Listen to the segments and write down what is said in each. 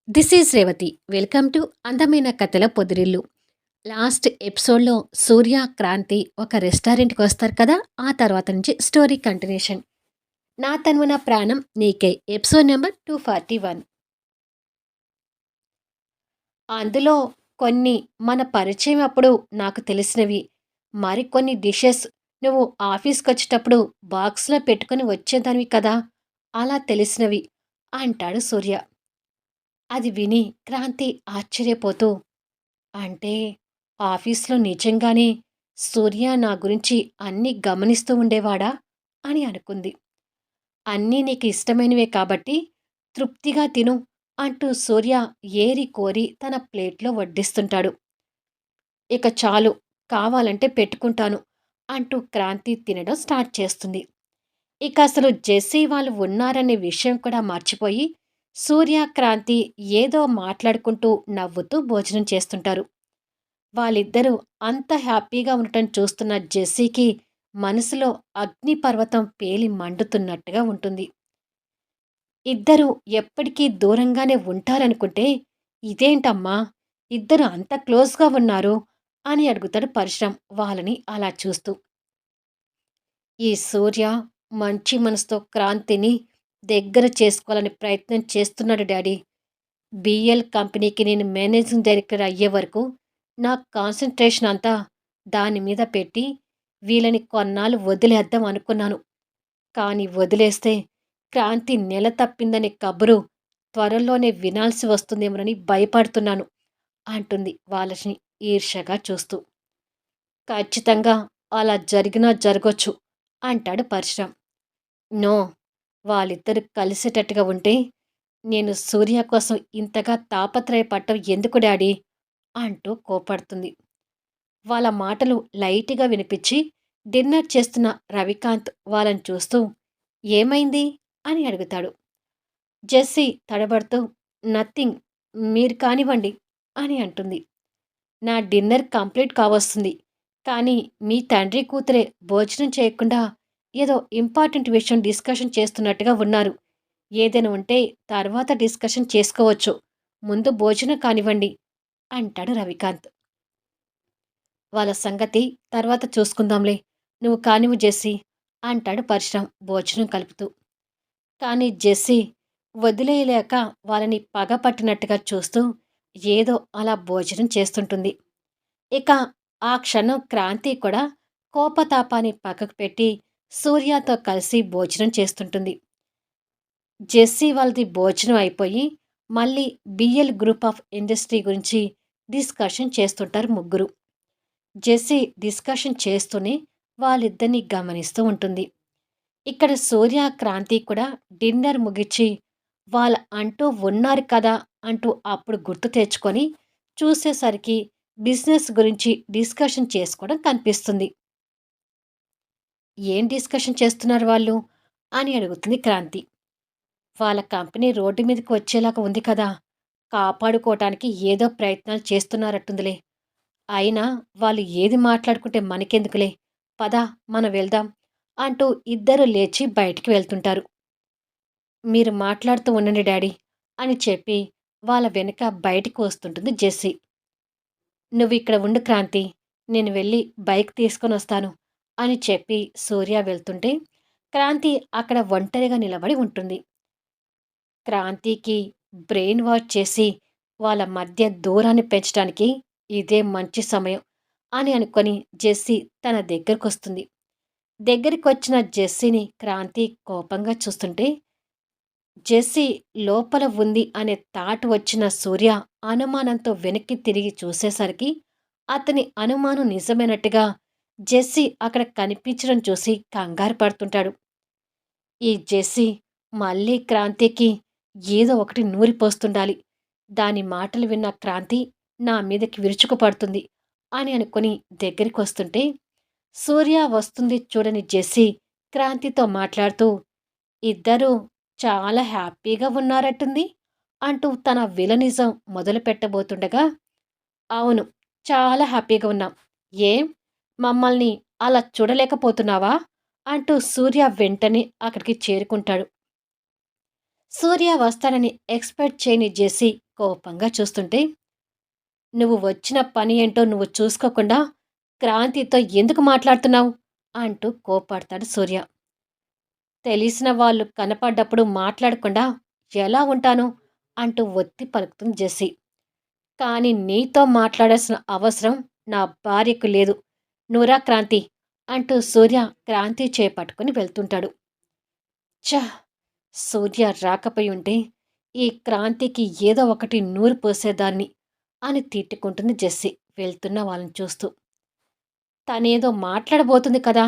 This is Revathi. Welcome to అందమైన కథల పొదిరిల్లు. Last ఎపిసోడ్‌లో సూర్య, క్రాంతి ఒక రెస్టారెంట్‌కి వస్తారు కదా! ఆ తర్వాత నుంచి స్టోరీ కంటిన్యూషన్. 'నా తనువు నా ప్రాణం నీకే' ఎపిసోడ్ నంబర్ 241. అందులో కొన్ని మన పరిచయం అప్పుడు నాకు తెలిసినవి. మరికొన్ని డిషెస్ నువ్వు ఆఫీస్‌కొచ్చేటప్పుడు బాక్స్‌లో పెట్టుకొని వచ్చేదానివి కదా! అలా తెలిసినవి అంటాడు సూర్య. అది విని క్రాంతి ఆశ్చర్యపోతూ, అంటే ఆఫీస్‌లో నిజంగానే సూర్య నా గురించి అన్నీ గమనిస్తూ ఉండేవాడా అని అనుకుంది. అన్నీ నీకు ఇష్టమైనవే కాబట్టి తృప్తిగా తిను అంటూ సూర్య ఏరి కోరి తన ప్లేట్లో వడ్డిస్తుంటాడు. ఇక చాలు, కావాలంటే పెట్టుకుంటాను అంటూ క్రాంతి తినడం స్టార్ట్ చేస్తుంది. ఇక అసలు జెస్సీ వాళ్ళు ఉన్నారనే విషయం కూడా మర్చిపోయి సూర్య, క్రాంతి ఏదో మాట్లాడుకుంటూ నవ్వుతూ భోజనం చేస్తుంటారు. వాళ్ళిద్దరూ అంత హ్యాపీగా ఉండటం చూస్తున్న జెస్సీకి మనసులో అగ్నిపర్వతం పేలి మండుతున్నట్టుగా ఉంటుంది. ఇద్దరూ ఎప్పటికీ దూరంగానే ఉంటారనుకుంటే, ఇదేంటమ్మా ఇద్దరు అంత క్లోజ్‌గా ఉన్నారు అని అడుగుతాడు పరశురాం వాళ్ళని అలా చూస్తూ. ఈ సూర్య మంచి మనసుతో క్రాంతిని దగ్గర చేసుకోవాలని ప్రయత్నం చేస్తున్నాడు డాడీ. బీఎల్ కంపెనీకి నేను మేనేజింగ్ డైరెక్టర్ అయ్యే వరకు నా కాన్సంట్రేషన్ అంతా దాని మీద పెట్టి వీళ్ళని కొన్నాళ్ళు వదిలేద్దాం అనుకున్నాను. కానీ వదిలేస్తే క్రాంతి నెల తప్పిందనే కబురు త్వరలోనే వినాల్సి వస్తుందేమోనని భయపడుతున్నాను అంటుంది వాళ్ళని ఈర్ష్యగా చూస్తూ. ఖచ్చితంగా అలా జరిగినా జరగొచ్చు అంటాడు పరశురాం. నో, వాళ్ళిద్దరు కలిసేటట్టుగా ఉంటే నేను సూర్య కోసం ఇంతగా తాపత్రయపడటం ఎందుకు డాడీ అంటూ కోపడుతుంది. వాళ్ళ మాటలు లైట్‌గా వినిపించి డిన్నర్ చేస్తున్న రవికాంత్ వాళ్ళని చూస్తూ ఏమైంది అని అడుగుతాడు. జెస్సీ తడబడుతూ నథింగ్, మీరు కానివ్వండి అని అంటుంది. నా డిన్నర్ కంప్లీట్ కావస్తుంది. కానీ మీ తండ్రి కూతురే భోజనం చేయకుండా ఏదో ఇంపార్టెంట్ విషయం డిస్కషన్ చేస్తున్నట్టుగా ఉన్నారు. ఏదైనా ఉంటే తర్వాత డిస్కషన్ చేసుకోవచ్చు. ముందు భోజనం కానివ్వండి అంటాడు రవికాంత్. వాళ్ళ సంగతి తర్వాత చూసుకుందాంలే. నువ్వు కానివ్వు జెస్సీ అంటాడు పరశురాం భోజనం కలుపుతూ. కానీ జెస్సీ వదిలేయలేక వాళ్ళని పగపట్టినట్టుగా చూస్తూ ఏదో అలా భోజనం చేస్తుంటుంది. ఇక ఆ క్షణం క్రాంతి కూడా కోపతాపాన్ని పక్కకు పెట్టి సూర్యతో కలిసి భోజనం చేస్తుంటుంది. జెస్సీ వాళ్ళది భోజనం అయిపోయి మళ్ళీ బిఎల్ గ్రూప్ ఆఫ్ ఇండస్ట్రీ గురించి డిస్కషన్ చేస్తుంటారు ముగ్గురు. జెస్సీ డిస్కషన్ చేస్తూనే వాళ్ళిద్దరిని గమనిస్తూ ఉంటుంది. ఇక్కడ సూర్య, క్రాంతి కూడా డిన్నర్ ముగిచి వాళ్ళ అంటూ ఉన్నారు కదా అంటూ అప్పుడు గుర్తు తెచ్చుకొని చూసేసరికి బిజినెస్ గురించి డిస్కషన్ చేసుకోవడం కనిపిస్తుంది. ఏం డిస్కషన్ చేస్తున్నారు వాళ్ళు అని అడుగుతుంది క్రాంతి. వాళ్ళ కంపెనీ రోడ్డు మీదకి వచ్చేలాగా ఉంది కదా! కాపాడుకోవటానికి ఏదో ప్రయత్నాలు చేస్తున్నారట్టుందిలే. అయినా వాళ్ళు ఏది మాట్లాడుకుంటే మనకెందుకులే. పద, మనం వెళ్దాం అంటూ ఇద్దరూ లేచి బయటికి వెళ్తుంటారు. మీరు మాట్లాడుతూ ఉండండి డాడీ అని చెప్పి వాళ్ళ వెనక బయటికి వస్తుంటుంది జెస్సీ. నువ్విక్కడ ఉండు క్రాంతి, నేను వెళ్ళి బైక్ తీసుకొనొస్తాను అని చెప్పి సూర్య వెళ్తుంటే క్రాంతి అక్కడ ఒంటరిగా నిలబడి ఉంటుంది. క్రాంతికి బ్రెయిన్ వాష్ చేసి వాళ్ళ మధ్య దూరాన్ని పెంచడానికి ఇదే మంచి సమయం అని అనుకొని జెస్సీ తన దగ్గరకొస్తుంది. దగ్గరికొచ్చిన జెస్సీని క్రాంతి కోపంగా చూస్తుంటే జెస్సీ లోపల ఉంది అనే థాట్ వచ్చిన సూర్య అనుమానంతో వెనక్కి తిరిగి చూసేసరికి అతని అనుమానం నిజమైనట్టుగా జెస్సీ అక్కడ కనిపించడం చూసి కంగారు పడుతుంటాడు. ఈ జెస్సీ మళ్ళీ క్రాంతికి ఏదో ఒకటి నూరిపోస్తుండాలి. దాని మాటలు విన్న క్రాంతి నా మీదకి విరుచుకుపడుతుంది అని అనుకుని దగ్గరికొస్తుంటే సూర్య వస్తుంది చూడని జెస్సీ క్రాంతితో మాట్లాడుతూ ఇద్దరూ చాలా హ్యాపీగా ఉన్నారట్టుంది అంటూ తన విలనిజం మొదలు పెట్టబోతుండగా, అవును, చాలా హ్యాపీగా ఉన్నాం. ఏం, మమ్మల్ని అలా చూడలేకపోతున్నావా అంటూ సూర్య వెంటనే అక్కడికి చేరుకుంటాడు. సూర్య వస్తాడని ఎక్స్‌పెక్ట్ చేయని జెస్సీ కోపంగా చూస్తుంటే, "నువ్వు వచ్చిన పని ఏంటో నువ్వు చూసుకోకుండా క్రాంతితో ఎందుకు మాట్లాడుతున్నావు?" అంటూ కోప్పడతాడు సూర్య. "తెలిసిన వాళ్ళు కనపడ్డప్పుడు మాట్లాడకుండా ఎలా ఉంటాను?" అంటూ ఒత్తి పలుకుతుంది జెస్సీ. "కానీ నీతో మాట్లాడాల్సిన అవసరం నా భార్యకు లేదు. నువ్వు రా క్రాంతి" అంటూ సూర్య క్రాంతి చేయి పట్టుకొని వెళ్తుంటాడు. ఛ! సూర్య రాకపోయుంటే ఈ క్రాంతికి ఏదో ఒకటి నూరి పోసేదాన్ని అని తిట్టుకుంటుంది జెస్సీ వెళ్తున్న వాళ్ళని చూస్తూ. తనేదో మాట్లాడబోతుంది కదా!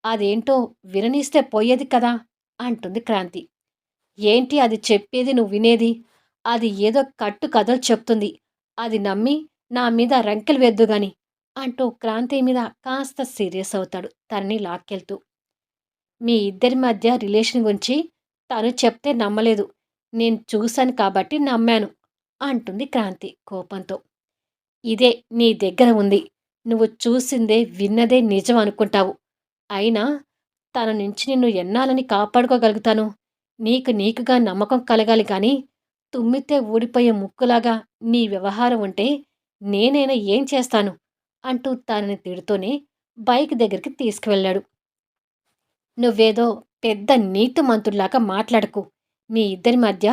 అదేంటో విననిస్తే పోయేది కదా! అంటుంది క్రాంతి. ఏంటి అది చెప్పేది నువ్వు వినేది? అది ఏదో కట్టు కథలు చెప్తుంది. అది నమ్మి నా మీద రంకెలు వేద్దుగాని అంటూ క్రాంతి మీద కాస్త సీరియస్ అవుతాడు తనని లాక్కెళ్తూ. మీ ఇద్దరి మధ్య రిలేషన్ గురించి తను చెప్తే నమ్మలేదు. నేను చూశాను కాబట్టి నమ్మాను అంటుంది క్రాంతి కోపంతో. ఇదే నీ దగ్గర ఉంది. నువ్వు చూసిందే, విన్నదే నిజం అనుకుంటావు. అయినా తన నుంచి నిన్ను ఎన్నాలని కాపాడుకోగలుగుతాను? నీకుగా నమ్మకం కలగాలి గాని, తుమ్మితే ఊడిపోయే ముక్కులాగా నీ వ్యవహారం ఉంటే నేనైనా ఏం చేస్తాను? అంటూ తనని తిడుతూనే బైక్ దగ్గరికి తీసుకువెళ్ళాడు. నువ్వేదో పెద్ద నీతిమంతుడిలాగా మాట్లాడకు. మీ ఇద్దరి మధ్య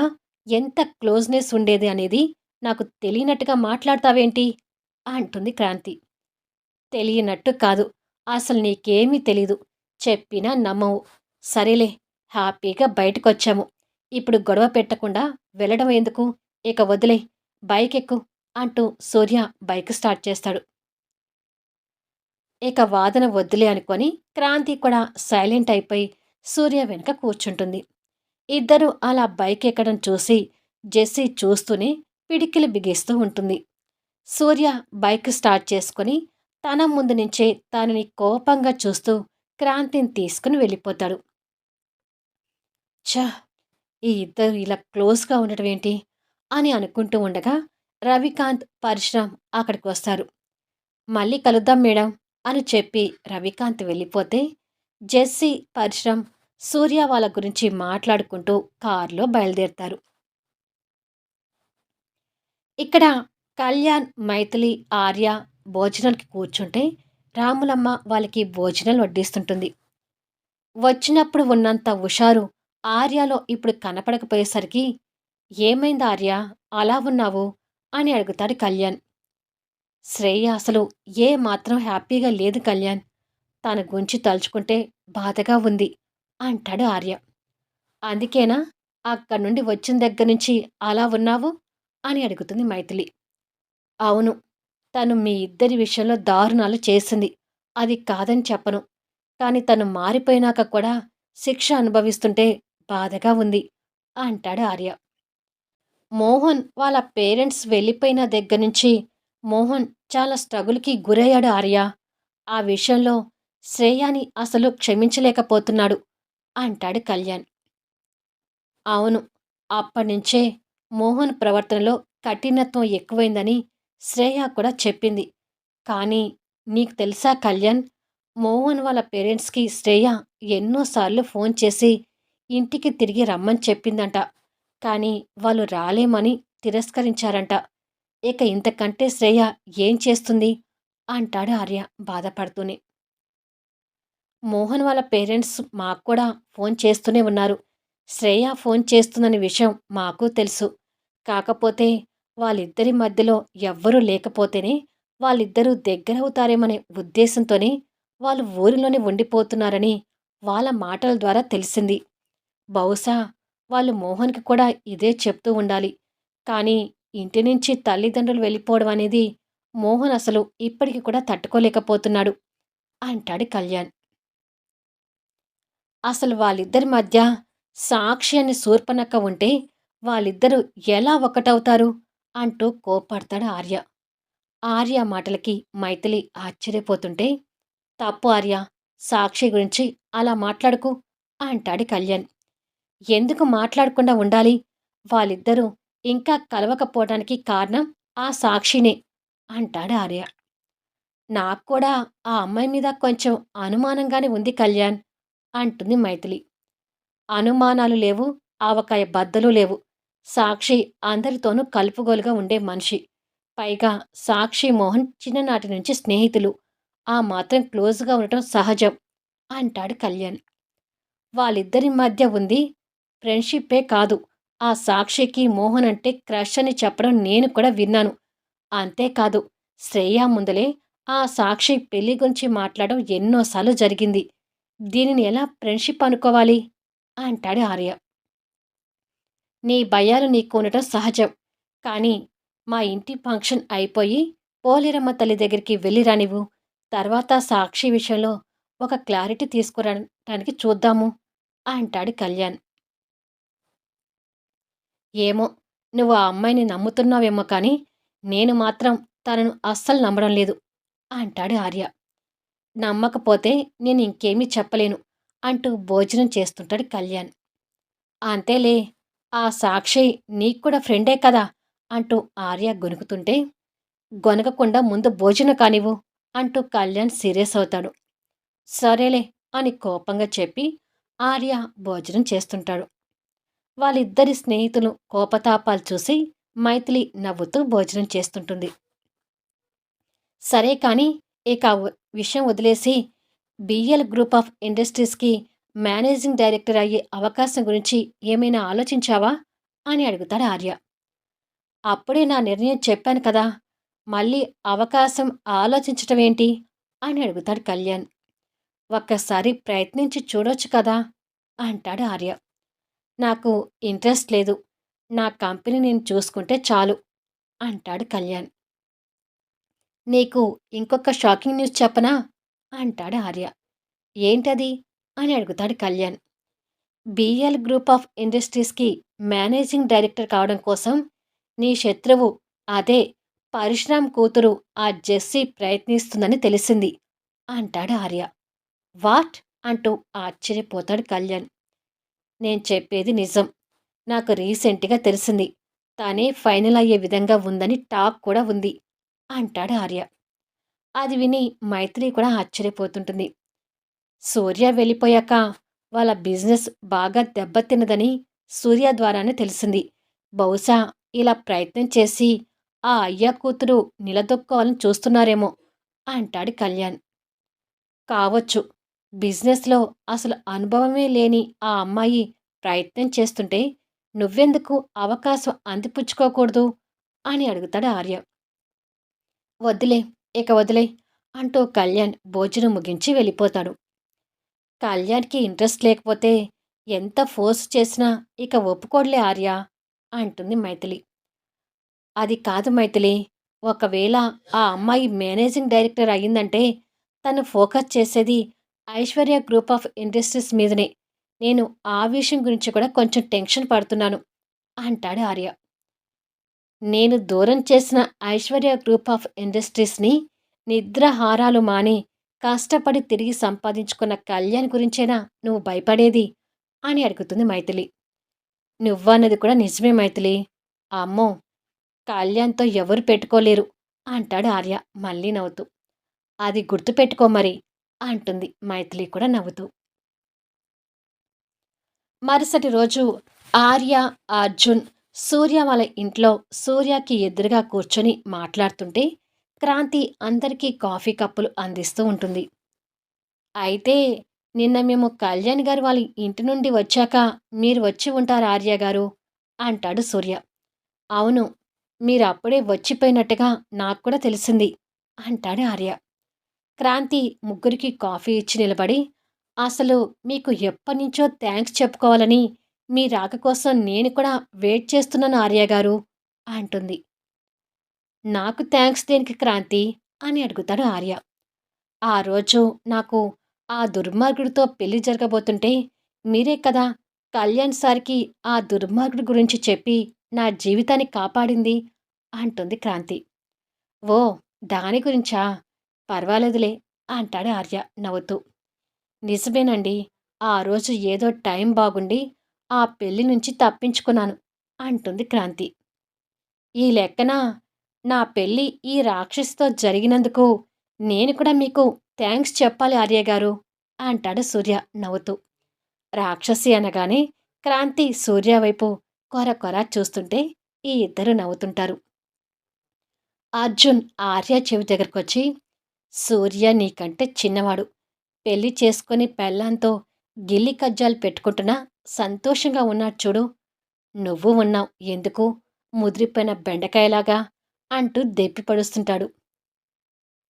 ఎంత క్లోజ్‌నెస్ ఉండేది అనేది నాకు తెలియనట్టుగా మాట్లాడతావేంటి? అంటుంది క్రాంతి. తెలియనట్టు కాదు. అసలు నీకేమీ తెలీదు. చెప్పినా నమ్మవు. సరేలే హ్యాపీగా బయటకొచ్చాము. ఇప్పుడు గొడవ పెట్టకుండా వెళ్ళడం ఎందుకు? ఇక వదిలేయ్. బైకెక్కు అంటూ సూర్య బైక్ స్టార్ట్ చేస్తాడు. ఇక వాదన వద్దులే అనుకొని క్రాంతి కూడా సైలెంట్ అయిపోయి సూర్య వెనుక కూర్చుంటుంది. ఇద్దరూ అలా బైక్ ఎక్కడం చూసి జెస్సీ చూస్తూనే పిడికిలి బిగిస్తూ ఉంటుంది. సూర్య బైక్ స్టార్ట్ చేసుకొని తన ముందు నుంచే తనని కోపంగా చూస్తూ క్రాంతిని తీసుకుని వెళ్ళిపోతాడు. ఛ! ఈ ఇద్దరు ఇలా క్లోజ్‌గా ఉండటం ఏంటి? అని అనుకుంటూ ఉండగా రవికాంత్, పరశురాం అక్కడికి వస్తారు. మళ్ళీ కలుద్దాం మేడం అని చెప్పి రవికాంత్ వెళ్ళిపోతే జెస్సీ, పరశురాం, సూర్య వాళ్ళ గురించి మాట్లాడుకుంటూ కారులో బయలుదేరతారు. ఇక్కడ కళ్యాణ్, మైథిలి, ఆర్య భోజనానికి కూర్చుంటే రాములమ్మ వాళ్ళకి భోజనాలు వడ్డిస్తుంటుంది. వచ్చినప్పుడు ఉన్నంత హుషారు ఆర్యలో ఇప్పుడు కనపడకపోయేసరికి "ఏమైంది ఆర్య? అలా ఉన్నావు?" అని అడుగుతాడు కళ్యాణ్. శ్రేయ అసలు ఏ మాత్రం హ్యాపీగా లేదు కళ్యాణ్. తన గురించి తలుచుకుంటే బాధగా ఉంది అంటాడు ఆర్య. అందుకేనా అక్కడి నుండి వచ్చిన దగ్గర నుంచి అలా ఉన్నావు? అని అడుగుతుంది మైథిలి. అవును. తను మీ ఇద్దరి విషయంలో దారుణాలు చేసింది. అది కాదని చెప్పను. కానీ తను మారిపోయినాక కూడా శిక్ష అనుభవిస్తుంటే బాధగా ఉంది అంటాడు ఆర్య. మోహన్ వాళ్ళ పేరెంట్స్ వెళ్ళిపోయిన దగ్గర నుంచి మోహన్ చాలా స్ట్రగుల్‌కి గురయ్యాడు ఆర్య. ఆ విషయంలో శ్రేయాని అసలు క్షమించలేకపోతున్నాడు అంటాడు కళ్యాణ్. అవును. అప్పటినుంచే మోహన్ ప్రవర్తనలో కఠినత్వం ఎక్కువైందని శ్రేయ కూడా చెప్పింది. కానీ నీకు తెలుసా కళ్యాణ్, మోహన్ వాళ్ళ పేరెంట్స్‌కి శ్రేయ ఎన్నో సార్లు ఫోన్ చేసి ఇంటికి తిరిగి రమ్మని చెప్పిందంట. కానీ వాళ్ళు రాలేమని తిరస్కరించారంట. ఇక ఇంతకంటే శ్రేయ ఏం చేస్తుంది? అంటాడు ఆర్య బాధపడుతూనే. మోహన్ వాళ్ళ పేరెంట్స్ మాకు కూడా ఫోన్ చేస్తూనే ఉన్నారు. శ్రేయ ఫోన్ చేస్తుందనే విషయం మాకు తెలుసు. కాకపోతే వాళ్ళిద్దరి మధ్యలో ఎవ్వరూ లేకపోతేనే వాళ్ళిద్దరూ దగ్గరవుతారేమనే ఉద్దేశంతోనే వాళ్ళు ఊరిలోనే ఉండిపోతున్నారని వాళ్ళ మాటల ద్వారా తెలిసింది. బహుశా వాళ్ళు మోహన్‌కి కూడా ఇదే చెప్తూ ఉండాలి. కానీ ఇంటి నుంచి తల్లిదండ్రులు వెళ్ళిపోవడం అనేది మోహన్ అసలు ఇప్పటికి కూడా తట్టుకోలేకపోతున్నాడు అంటాడు కళ్యాణ్. అసలు వాళ్ళిద్దరి మధ్య సాక్షి అని శూర్పణఖ ఉంటే వాళ్ళిద్దరూ ఎలా ఒకటవుతారు? అంటూ కోప్పడతాడు ఆర్య. ఆర్య మాటలకి మైథిలి ఆశ్చర్యపోతుంటే, తప్పు ఆర్య. సాక్షి గురించి అలా మాట్లాడకు అంటాడు కళ్యాణ్. ఎందుకు మాట్లాడకుండా ఉండాలి? వాళ్ళిద్దరూ ఇంకా కలవకపోవటానికి కారణం ఆ సాక్షినే అంటాడు ఆర్య. నాకు కూడా ఆ అమ్మాయి మీద కొంచెం అనుమానంగానే ఉంది కళ్యాణ్ అంటుంది మైథిలి. అనుమానాలు లేవు. ఆవకాయ బద్దలు లేవు. సాక్షి అందరితోనూ కలుపుగోలుగా ఉండే మనిషి. పైగా సాక్షి, మోహన్ చిన్ననాటి నుంచి స్నేహితులు. ఆ మాత్రం క్లోజ్‌గా ఉండటం సహజం అంటాడు కళ్యాణ్. వాళ్ళిద్దరి మధ్య ఉంది ఫ్రెండ్‌షిప్పే కాదు. ఆ సాక్షికి, మోహన్ అంటే క్రష్ అని చెప్పడం నేను కూడా విన్నాను. అంతేకాదు శ్రేయ ముందలే ఆ సాక్షి పెళ్లి గురించి మాట్లాడడం ఎన్నో సార్లు జరిగింది. దీనిని ఎలా ఫ్రెండ్‌షిప్ అనుకోవాలి? అంటాడు ఆర్య. నీ భయాలు నీకు ఉండటం సహజం. కానీ మా ఇంటి ఫంక్షన్ అయిపోయి పోలేరమ్మ తల్లి దగ్గరికి వెళ్ళిరా నీవు. తర్వాత సాక్షి విషయంలో ఒక క్లారిటీ తీసుకురావడానికి చూద్దాము అంటాడు కళ్యాణ్. ఏమో నువ్వు ఆ అమ్మాయిని నమ్ముతున్నావేమో కానీ నేను మాత్రం తనను అస్సలు నమ్మడం లేదు అంటాడు ఆర్య. నమ్మకపోతే నేను ఇంకేమీ చెప్పలేను అంటూ భోజనం చేస్తుంటాడు కళ్యాణ్. అంతేలే ఆ సాక్షి నీకు కూడా ఫ్రెండే కదా అంటూ ఆర్య గొనుకుతుంటే గొనగకుండా ముందు భోజనం కానివ్వు అంటూ కళ్యాణ్ సీరియస్ అవుతాడు. సరేలే అని కోపంగా చెప్పి ఆర్య భోజనం చేస్తుంటాడు. వాళ్ళిద్దరి స్నేహితులు కోపతాపాలు చూసి మైథిలి నవ్వుతూ భోజనం చేస్తుంటుంది. సరే కానీ ఇక విషయం వదిలేసి బిఎల్ గ్రూప్ ఆఫ్ ఇండస్ట్రీస్కి మేనేజింగ్ డైరెక్టర్ అయ్యే అవకాశం గురించి ఏమైనా ఆలోచించావా అని అడుగుతాడు ఆర్య. అప్పుడే నా నిర్ణయం చెప్పాను కదా మళ్ళీ అవకాశం ఆలోచించటం ఏంటి అని అడుగుతాడు కళ్యాణ్. ఒక్కసారి ప్రయత్నించి చూడొచ్చు కదా అంటాడు ఆర్య. నాకు ఇంట్రెస్ట్ లేదు. నా కంపెనీ నేను చూసుకుంటే చాలు అంటాడు కళ్యాణ్. నీకు ఇంకొక షాకింగ్ న్యూస్ చెప్పనా అంటాడు ఆర్య. ఏంటది అని అడుగుతాడు కళ్యాణ్. బిఎల్ గ్రూప్ ఆఫ్ ఇండస్ట్రీస్కి మేనేజింగ్ డైరెక్టర్ కావడం కోసం నీ శత్రువు అదే పరశురామ్ కూతురు ఆ జెస్సీ ప్రయత్నిస్తుందని తెలిసింది అంటాడు ఆర్య. వాట్ అంటూ ఆశ్చర్యపోతాడు కళ్యాణ్. నేను చెప్పేది నిజం. నాకు రీసెంట్గా తెలిసింది. తానే ఫైనల్ అయ్యే విధంగా ఉందని టాక్ కూడా ఉంది అంటాడు ఆర్య. అది విని మైత్రి కూడా ఆశ్చర్యపోతుంటుంది. సూర్య వెళ్ళిపోయాక వాళ్ళ బిజినెస్ బాగా దెబ్బతిన్నదని సూర్య ద్వారానే తెలిసింది. బహుశా ఇలా ప్రయత్నం చేసి ఆ అయ్య కూతురు నిలదొక్కోవాలని చూస్తున్నారేమో అంటాడు కళ్యాణ్. కావచ్చు. బిజినెస్‌లో అసలు అనుభవమే లేని ఆ అమ్మాయి ప్రయత్నం చేస్తుంటే నువ్వెందుకు అవకాశం అందిపుచ్చుకోకూడదు అని అడుగుతాడు ఆర్య. వద్దులే ఇక వదిలేయ్ అంటూ కళ్యాణ్ భోజనం ముగించి వెళ్ళిపోతాడు. కళ్యాణ్‌కి ఇంట్రెస్ట్ లేకపోతే ఎంత ఫోర్స్ చేసినా ఇక ఒప్పుకోడులే ఆర్య అంటుంది మైథిలి. అది కాదు మైథిలి. ఒకవేళ ఆ అమ్మాయి మేనేజింగ్ డైరెక్టర్ అయ్యిందంటే తను ఫోకస్ చేసేది ఐశ్వర్య గ్రూప్ ఆఫ్ ఇండస్ట్రీస్ మీదనే. నేను ఆ విషయం గురించి కూడా కొంచెం టెన్షన్ పడుతున్నాను అంటాడు ఆర్య. నేను దూరం చేసిన ఐశ్వర్య గ్రూప్ ఆఫ్ ఇండస్ట్రీస్ని నిద్రాహారాలు మాని కష్టపడి తిరిగి సంపాదించుకున్న కళ్యాణ్ గురించేనా నువ్వు భయపడేది అని అడుగుతుంది మైథిలి. నువ్వన్నది కూడా నిజమే మైథిలి. అమ్మో కళ్యాణ్‌తో ఎవరు పెట్టుకోలేరు అంటాడు ఆర్య మళ్ళీ నవ్వుతూ. అది గుర్తుపెట్టుకో మరి అంటుంది మైథిలి కూడా నవ్వుతూ. మరుసటి రోజు ఆర్య, అర్జున్ సూర్య వాళ్ళ ఇంట్లో సూర్యకి ఎదురుగా కూర్చొని మాట్లాడుతుంటే క్రాంతి అందరికీ కాఫీ కప్పులు అందిస్తూ ఉంటుంది. అయితే నిన్న మేము కళ్యాణ్ గారు వాళ్ళ ఇంటి నుండి వచ్చాక మీరు వచ్చి ఉంటారు ఆర్య గారు అంటాడు సూర్య. అవును. మీరప్పుడే వచ్చిపోయినట్టుగా నాకు కూడా తెలిసింది అంటాడు ఆర్య. క్రాంతి ముగ్గురికి కాఫీ ఇచ్చి నిలబడి అసలు మీకు ఎప్పటినుంచో థ్యాంక్స్ చెప్పుకోవాలని మీ రాక కోసం నేను కూడా వెయిట్ చేస్తున్నాను ఆర్య గారు అంటుంది. నాకు థ్యాంక్స్ దేనికి క్రాంతి అని అడుగుతాడు ఆర్య. ఆ రోజు నాకు ఆ దుర్మార్గుడితో పెళ్లి జరగబోతుంటే మీరే కదా కళ్యాణ్ సార్కి ఆ దుర్మార్గుడి గురించి చెప్పి నా జీవితాన్ని కాపాడింది అంటుంది క్రాంతి. ఓ దాని గురించా పర్వాలేదులే అంటాడు ఆర్య నవ్వుతూ. నిజమేనండి. ఆ రోజు ఏదో టైం బాగుండి ఆ పెళ్లి నుంచి తప్పించుకున్నాను అంటుంది క్రాంతి. ఈ లెక్కన నా పెళ్లి ఈ రాక్షసితో జరిగినందుకు నేను కూడా మీకు థ్యాంక్స్ చెప్పాలి ఆర్య గారు అంటాడు సూర్య నవ్వుతూ. రాక్షసి అనగానే క్రాంతి సూర్య వైపు కొర కొర చూస్తుంటే ఈ ఇద్దరు నవ్వుతుంటారు. అర్జున్ ఆర్య చెవి దగ్గరకొచ్చి, సూర్య నీకంటే చిన్నవాడు. పెళ్లి చేసుకొని పెళ్ళాంతో గిల్లి కజ్జాలు పెట్టుకుంటున్నా సంతోషంగా ఉన్నాడు చూడు. నువ్వు ఉన్నావు ఎందుకు ముదిరిపోయిన బెండకాయలాగా అంటూ దెప్పి పడుస్తుంటాడు.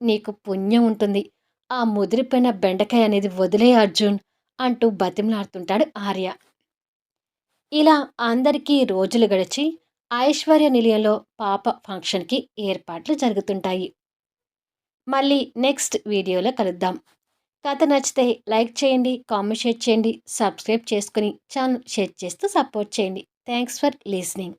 నీకు పుణ్యం ఉంటుంది. ఆ ముదిరిపోయిన బెండకాయ అనేది వదిలే అర్జున్ అంటూ బతిమలాడుతుంటాడు ఆర్య. ఇలా అందరికీ రోజులు గడిచి ఐశ్వర్య నిలయంలో పాప ఫంక్షన్‌కి ఏర్పాట్లు జరుగుతుంటాయి. మళ్ళీ నెక్స్ట్ వీడియోలో కలుద్దాం. కథ నచ్చితే లైక్ చేయండి, కామెంట్ షేర్ చేయండి, సబ్స్క్రైబ్ చేసుకొని ఛానల్ షేర్ చేస్తూ సపోర్ట్ చేయండి. Thanks for listening.